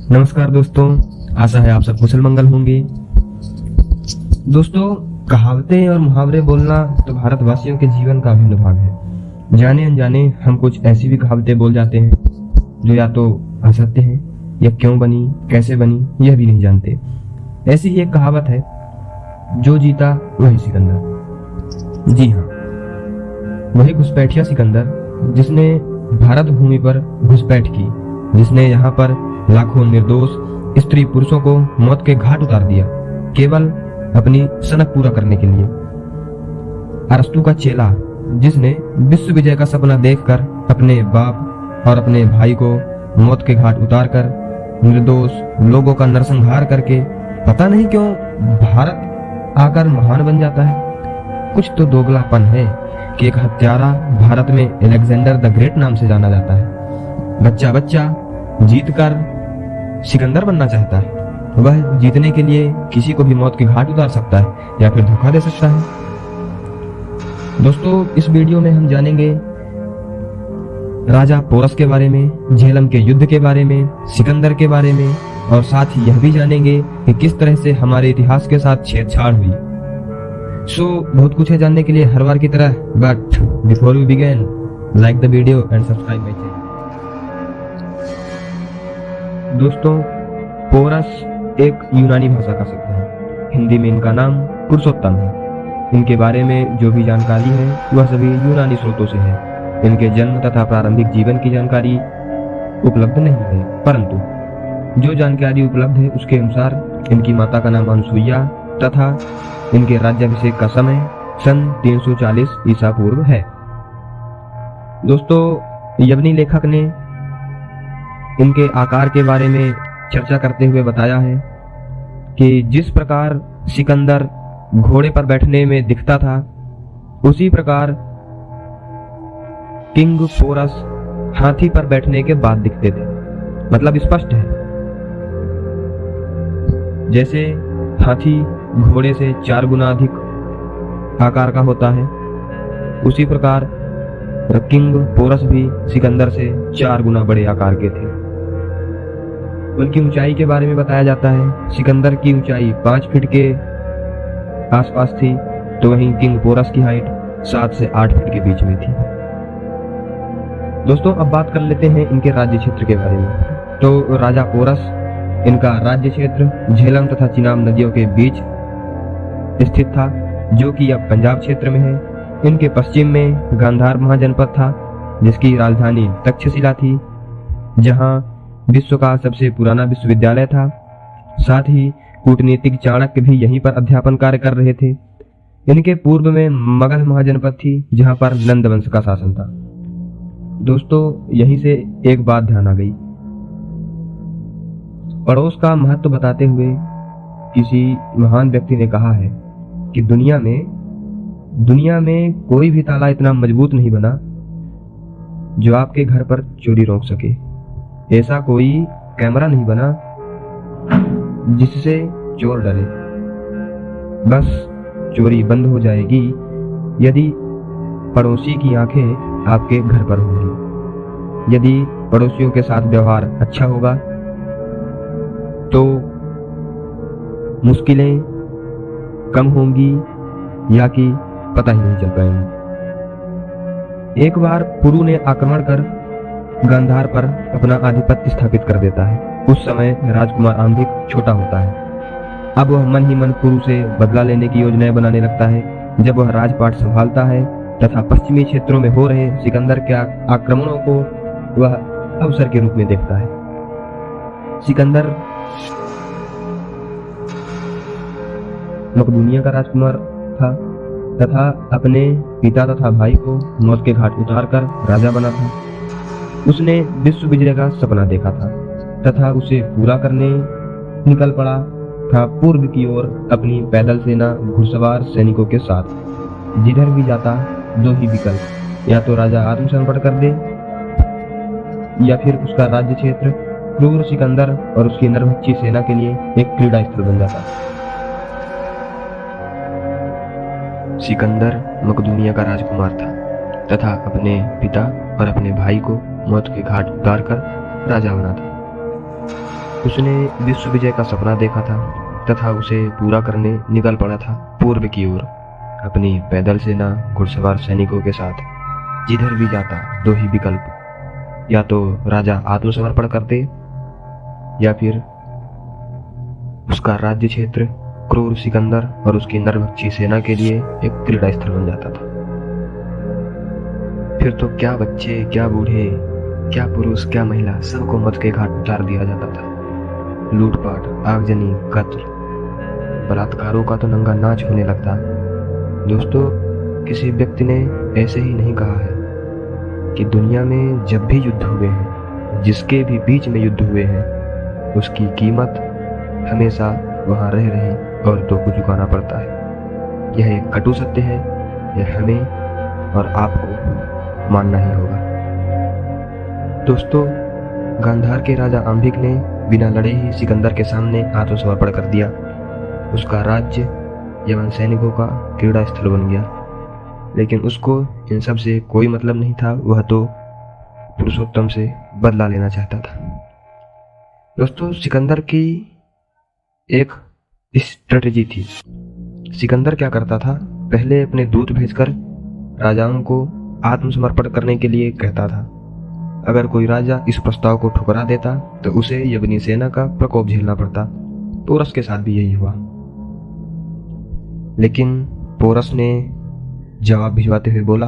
नमस्कार दोस्तों, आशा है आप सब कुशल मंगल होंगे। दोस्तों, कहावतें और मुहावरे बोलना तो भारतवासियों के जीवन का अभिन्न भाग है। जाने अनजाने हम कुछ ऐसी भी कहावतें बोल जाते हैं जो या तो असत्य हैं या क्यों बनी, कैसे बनी, यह भी नहीं जानते। ऐसी ही एक कहावत है, जो जीता वही सिकंदर। जी हाँ, वही घुसपैठिया सिकंदर जिसने भारत भूमि पर घुसपैठ की, जिसने यहाँ पर लाखों निर्दोष स्त्री पुरुषों को मौत के घाट उतार दिया, केवल अपनी सनक पूरा करने के लिए। अरस्तु का चेला जिसने विश्व विजय का सपना देखकर अपने बाप और अपने भाई को मौत के घाट उतारकर निर्दोष लोगों का नरसंहार करके पता नहीं क्यों भारत आकर महान बन जाता है। कुछ तो दोगलापन है कि एक हत्यारा भारत में अलेक्जेंडर द ग्रेट नाम से जाना जाता है। बच्चा बच्चा जीतकर सिकंदर बनना चाहता है। वह जीतने के लिए किसी को भी मौत के घाट उतार सकता है या फिर धोखा दे सकता है। दोस्तों, इस वीडियो में हम जानेंगे राजा पोरस के बारे में, झेलम के युद्ध के बारे में, सिकंदर के बारे में, और साथ ही यह भी जानेंगे कि किस तरह से हमारे इतिहास के साथ छेड़छाड़ हुई। बहुत कुछ है जानने के लिए हर बार की तरह। But before we begin, like the video and subscribe my channel. दोस्तों, पोरस एक यूनानी भाषा का शब्द है। हिंदी में इनका नाम पुरुषोत्तम है। इनके बारे में जो भी जानकारी है वह सभी यूनानी स्रोतों से है। इनके जन्म तथा प्रारंभिक जीवन की जानकारी उपलब्ध नहीं है, परंतु जो जानकारी उपलब्ध है उसके अनुसार इनकी माता का नाम अनसुईया तथा इनके राज्याभिषेक का समय सन 340 ईसा पूर्व है। दोस्तों, यवनी लेखक ने इनके आकार के बारे में चर्चा करते हुए बताया है कि जिस प्रकार सिकंदर घोड़े पर बैठने में दिखता था, उसी प्रकार किंग पोरस हाथी पर बैठने के बाद दिखते थे। मतलब स्पष्ट है, जैसे हाथी घोड़े से 4 गुना अधिक आकार का होता है, उसी प्रकार किंग पोरस भी सिकंदर से 4 गुना बड़े आकार के थे। उनकी ऊंचाई के बारे में बताया जाता है, सिकंदर की ऊंचाई 5 फीट के आसपास थी, तो वहीं किंग पोरस की हाइट 7 से 8 फीट के बीच में थी। दोस्तों, अब बात कर लेते हैं इनके राज्य क्षेत्र के बारे में। तो राजा पोरस, इनका राज्य क्षेत्र झेलम तथा चिनाब नदियों के बीच स्थित था, जो कि अब पंजाब क्षेत्र में है। इनके पश्चिम में गांधार महाजनपद था, जिसकी राजधानी तक्षशिला थी, जहां विश्व का सबसे पुराना विश्वविद्यालय था। साथ ही कूटनीतिक चाणक्य भी यहीं पर अध्यापन कार्य कर रहे थे। इनके पूर्व में मगध महाजनपद थी, जहां पर नंद वंश का शासन था। दोस्तों, यहीं से एक बात ध्यान आ गई। पड़ोस का महत्व बताते हुए किसी महान व्यक्ति ने कहा है कि दुनिया में कोई भी ताला इतना मजबूत नहीं बना जो आपके घर पर चोरी रोक सके। ऐसा कोई कैमरा नहीं बना जिससे चोर डरे। बस चोरी बंद हो जाएगी यदि पड़ोसी की आंखें आपके घर पर होंगी। यदि पड़ोसियों के साथ व्यवहार अच्छा होगा तो मुश्किलें कम होंगी या कि पता ही नहीं चल पाएंगी। एक बार पुरु ने आक्रमण कर गांधार पर अपना आधिपत्य स्थापित कर देता है। उस समय राजकुमार आंधिक छोटा होता है। अब वह मन ही मन पुरु से बदला लेने की योजनाएं बनाने लगता है। जब वह राजपाट संभालता है तथा पश्चिमी क्षेत्रों में हो रहे सिकंदर के आक्रमणों को वह अवसर के रूप में देखता है। सिकंदर मकदूनिया का राजकुमार था तथा अपने पिता तथा भाई को मौत के घाट उतारकर राजा बना था। उसने विश्व विजय का सपना देखा था तथा उसे पूरा करने निकल पड़ा था पूर्व की ओर अपनी पैदल सेना घुड़सवार सैनिकों के साथ। जिधर भी जाता दो ही विकल्प, या तो राजा आत्मसमर्पण कर दे या फिर उसका राज्य क्षेत्र क्रूर सिकंदर और उसकी नरभक्षी सेना के लिए एक क्रीड़ा स्थल बन जाता। सिकंदर मकदूनिया का राजकुमार था तथा अपने पिता और अपने भाई को मौत के घाट उतारकर राजा बना था। उसने विश्व विजय का सपना देखा था तथा उसे पूरा करने निकल पड़ा था पूर्व की ओर अपनी पैदल सेना घुड़सवार सैनिकों के साथ। जिधर भी जाता दो ही विकल्प, या तो राजा आत्मसमर्पण करते या फिर उसका राज्य क्षेत्र क्रूर सिकंदर और उसकी नरभक्षी सेना के लिए एक क्रीड़ा स्थल बन जाता था। फिर तो क्या बच्चे, क्या बूढ़े, क्या पुरुष, क्या महिला, सबको मौत के घाट उतार दिया जाता था। लूटपाट, आगजनी, कत्ल, बलात्कारों का तो नंगा नाच होने लगता। दोस्तों, किसी व्यक्ति ने ऐसे ही नहीं कहा है कि दुनिया में जब भी युद्ध हुए हैं, जिसके भी बीच में युद्ध हुए हैं, उसकी कीमत हमेशा वहां रह रहे औरतों को चुकाना पड़ता है। यह एक कटु सत्य है, यह हमें और आपको मानना ही होगा। दोस्तों, गांधार के राजा अंबिक ने बिना लड़े ही सिकंदर के सामने आत्मसमर्पण कर दिया। उसका राज्य यवन सैनिकों का क्रीड़ा स्थल बन गया। लेकिन उसको इन सब से कोई मतलब नहीं था, वह तो पुरुषोत्तम से बदला लेना चाहता था। दोस्तों, सिकंदर की एक स्ट्रेटजी थी। सिकंदर क्या करता था, पहले अपने दूत भेजकर राजाओं को आत्मसमर्पण करने के लिए कहता था। अगर कोई राजा इस प्रस्ताव को ठुकरा देता तो उसे यवनी सेना का प्रकोप झेलना पड़ता। पोरस के साथ भी यही हुआ। लेकिन पोरस ने जवाब भिजवाते हुए बोला,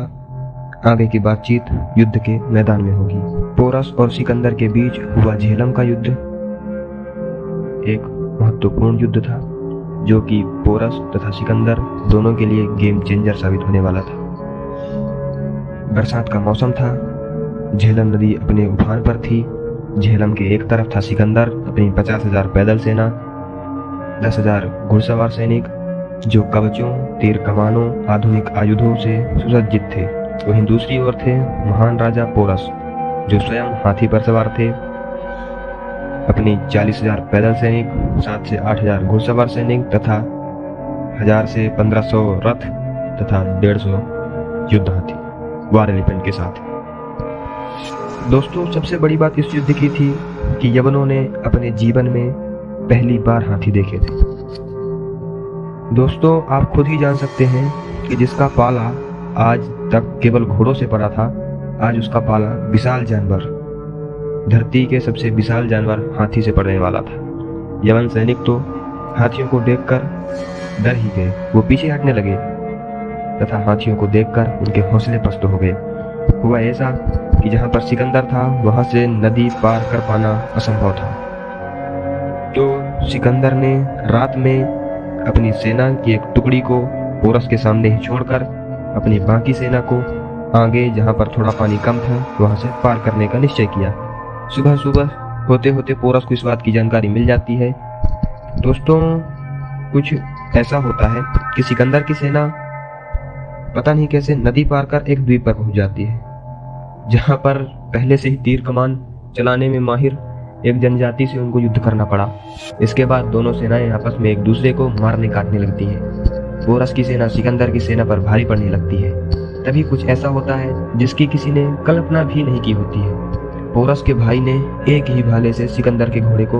आगे की बातचीत युद्ध के मैदान में होगी। पोरस और सिकंदर के बीच हुआ झेलम का युद्ध एक महत्वपूर्ण युद्ध था, जो कि पोरस तथा सिकंदर दोनों के लिए गेम चेंजर साबित होने वाला था। बरसात का मौसम था, झेलम नदी अपने उफान पर थी। झेलम के एक तरफ था सिकंदर, अपनी 50,000 पैदल सेना, 10,000 घुड़सवार सैनिक जो कवचों, तीर कमानों, आधुनिक आयुधों से सुसज्जित थे। वहीं दूसरी ओर थे महान राजा पोरस, जो स्वयं हाथी पर सवार थे, अपनी 40,000 पैदल सैनिक, 7 से 8,000 घुड़सवार सैनिक तथा 1000 से 1500 रथ तथा 150 युद्ध हाथी वार एलिफेंट के साथ। दोस्तों, सबसे बड़ी बात इस युद्ध की थी कि यवनों ने अपने जीवन में पहली बार हाथी देखे थे। दोस्तों, आप खुद ही जान सकते हैं कि जिसका पाला आज तक केवल घोड़ों से पड़ा था, आज उसका पाला विशाल जानवर, धरती के सबसे विशाल जानवर हाथी से पड़ने वाला था। यवन सैनिक तो हाथियों को देखकर डर ही गए, वो पीछे हटने लगे तथा हाथियों को देखकर उनके हौसले पस्त हो गए। हुआ ऐसा कि जहां पर सिकंदर था वहां से नदी पार कर पाना असंभव था। तो सिकंदर ने रात में अपनी सेना की एक टुकड़ी को पोरस के सामने ही छोड़कर अपनी बाकी सेना को आगे, जहां पर थोड़ा पानी कम था, वहां से पार करने का निश्चय किया। सुबह सुबह होते होते पोरस को इस बात की जानकारी मिल जाती है। दोस्तों, कुछ ऐसा होता है कि सिकंदर की सेना पता नहीं कैसे नदी पार कर एक द्वीप पर पहुंच जाती है, जहां पर पहले से ही तीर कमान चलाने में माहिर एक जनजाति से उनको युद्ध करना पड़ा। इसके बाद दोनों सेनाएं आपस में एक दूसरे को मारने काटने लगती हैं। पोरस की सेना सिकंदर की सेना पर भारी पड़ने लगती है। तभी कुछ ऐसा होता है जिसकी किसी ने कल्पना भी नहीं की होती है। पोरस के भाई ने एक ही भाले से सिकंदर के घोड़े को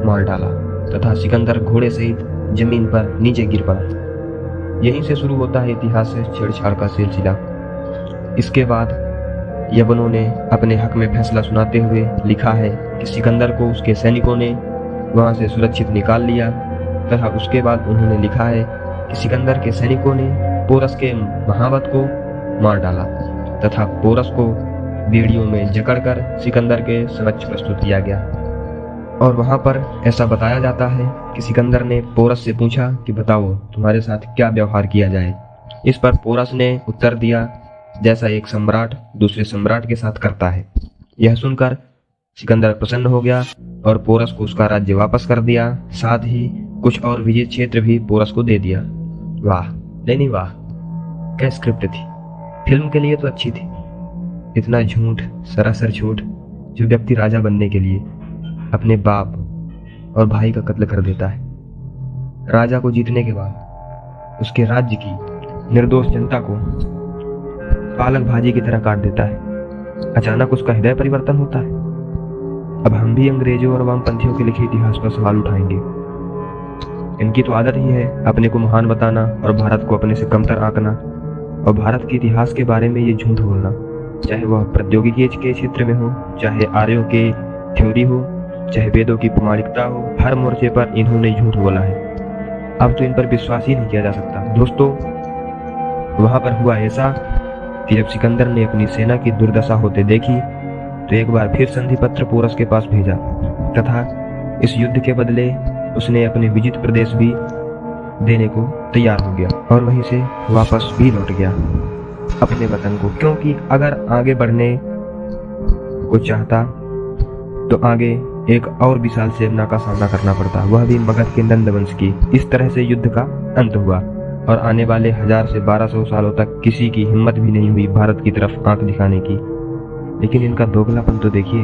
मार डाला तथा सिकंदर घोड़े सहित जमीन पर नीचे गिर पड़ा। यहीं से शुरू होता है इतिहास से छेड़छाड़ का सिलसिला। इसके बाद यवनों ने अपने हक में फैसला सुनाते हुए लिखा है कि सिकंदर को उसके सैनिकों ने वहां से सुरक्षित निकाल लिया तथा उसके बाद उन्होंने लिखा है कि सिकंदर के सैनिकों ने पोरस के महावत को मार डाला तथा पोरस को बेड़ियों में जकड़कर सिकंदर के समक्ष प्रस्तुत किया गया। और वहां पर ऐसा बताया जाता है कि सिकंदर ने पोरस से पूछा कि बताओ तुम्हारे साथ क्या व्यवहार किया जाए। इस पर पोरस ने उत्तर दिया, जैसा एक सम्राट दूसरे सम्राट के साथ करता है। यह सुनकर सिकंदर प्रसन्न हो गया और पोरस को उसका राज्य वापस कर दिया, साथ ही कुछ और विजय क्षेत्र भी पोरस को दे दिया। वाह, नहीं वाह, क्या स्क्रिप्ट थी। फिल्म के लिए तो अच्छी थी। इतना झूठ, सरासर झूठ, जो व्यक्ति राजा बनने के लिए अपने बाप और भाई का कत्ल कर देता है। राजा को जीतने के बाद उसके राज्य की निर्दोष जनता को पालक भाजी की तरह काट देता है। अचानक उसका हृदय परिवर्तन होता है। अब हम भी अंग्रेजों और वामपंथियों के लिखे इतिहास पर सवाल उठाएंगे। इनकी तो आदत ही है अपने को महान बताना और भारत को अपने से कमतर आंकना, और भारत के इतिहास के बारे में ये झूठ बोलना, चाहे वह प्रौद्योगिकी के क्षेत्र में हो, चाहे आर्यों के थ्योरी हो, चाहे वेदों की प्रमाणिकता हो, हर मोर्चे पर इन्होंने झूठ बोला है। अब तो इन पर विश्वास ही नहीं किया जा सकता। दोस्तों, वहां पर हुआ ऐसा कि जब सिकंदर ने अपनी सेना की दुर्दशा होते देखी तो एक बार फिर संधि पत्र पोरस के पास भेजा तथा इस युद्ध के बदले उसने अपने विजित प्रदेश भी देने को तैयार हो गया और वहीं से वापस भी लौट गया अपने वतन को, क्योंकि अगर आगे बढ़ने को चाहता तो आगे एक और विशाल सेना का सामना करना पड़ता, वह भी मगध के नंद वंश की। इस तरह से युद्ध का अंत हुआ और आने वाले 1000 से 1200 सालों तक किसी की हिम्मत भी नहीं हुई भारत की तरफ आंख दिखाने की। लेकिन इनका दोगलापन तो देखिए,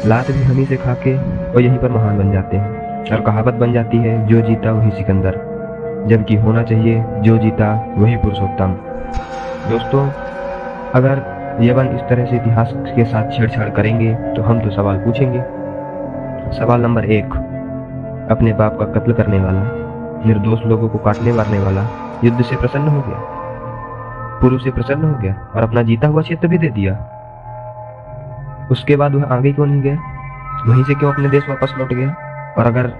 लात भी हमी से खाके और यहीं पर महान बन जाते हैं और कहावत बन जाती है, जो जीता वही सिकंदर, जबकि होना चाहिए जो जीता वही पुरुषोत्तम। दोस्तों, अगर यवन इस तरह से इतिहास के साथ छेड़छाड़ करेंगे तो हम तो सवाल पूछेंगे। सवाल नंबर 1, अपने बाप का कत्ल करने वाला, निर्दोष लोगों को काटने मारने वाला युद्ध से प्रसन्न हो गया, पुरु से प्रसन्न हो गया और अपना जीता हुआ क्षेत्र भी दे दिया। उसके बाद वह आगे क्यों नहीं गया, वहीं से क्यों अपने देश वापस लौट गया? और अगर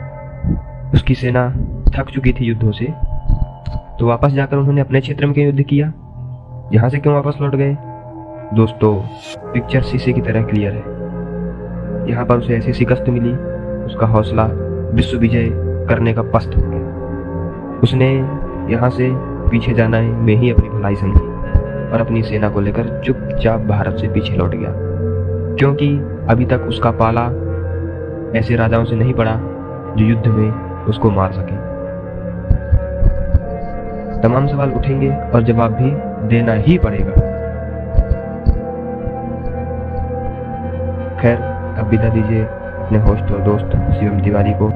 उसकी सेना थक चुकी थी युद्धों से तो वापस जाकर उन्होंने अपने क्षेत्र में क्यों युद्ध किया, यहाँ से क्यों वापस लौट गए? दोस्तों, पिक्चर शीशे की तरह क्लियर है। यहाँ पर उसे ऐसी शिकस्त मिली, उसका हौसला विश्व विजय करने का पस्त हो गया। उसने यहाँ से पीछे जाना है में ही अपनी भलाई समझी और अपनी सेना को लेकर चुपचाप भारत से पीछे लौट गया, क्योंकि अभी तक उसका पाला ऐसे राजाओं से नहीं पड़ा जो युद्ध में उसको मार सके। तमाम सवाल उठेंगे और जवाब भी देना ही पड़ेगा। खैर, अब विदा दीजिए अपने होस्ट और दोस्त शिवम तिवारी को।